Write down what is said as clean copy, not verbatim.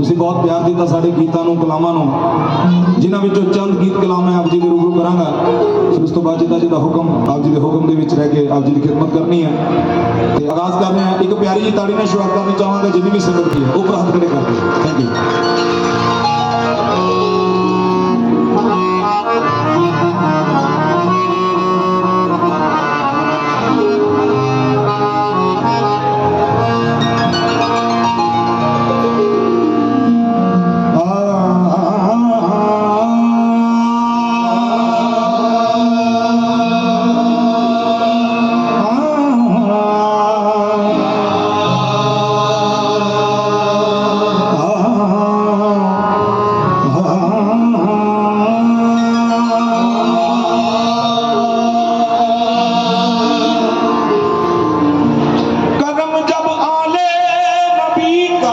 ਤੁਸੀਂ ਬਹੁਤ ਪਿਆਰ ਦਿੱਤਾ ਸਾਡੇ ਗੀਤਾਂ ਨੂੰ, ਕਲਾਮਾਂ ਨੂੰ, ਜਿਨ੍ਹਾਂ ਵਿੱਚੋਂ ਚੰਦ ਗੀਤ ਕਲਾਮ ਮੈਂ ਆਪ ਜੀ ਦੇ ਰੂਬਰੂ ਕਰਾਂਗਾ। ਫਿਰ ਉਸ ਤੋਂ ਬਾਅਦ ਜਿੱਦਾਂ ਜਿੱਦਾਂ ਹੁਕਮ, ਆਪ ਜੀ ਦੇ ਹੁਕਮ ਦੇ ਵਿੱਚ ਰਹਿ ਕੇ ਆਪ ਜੀ ਦੀ ਖਿਦਮਤ ਕਰਨੀ ਹੈ। ਤੇ ਆਗਾਜ਼ ਕਰਨੇ ਆ ਇੱਕ ਪਿਆਰੀ ਜੀ ਤਾੜੀ ਨਾਲ ਸ਼ੁਰੂਆਤ ਕਰਨੀ ਚਾਹਾਂਗਾ, ਜਿੰਨੀ ਵੀ ਸੰਗਤ ਦੀ ਹੈ ਉੱਪਰ ਹੱਥ ਖੜੇ ਕਰਕੇ। Thank you. कदम जब आले नबी का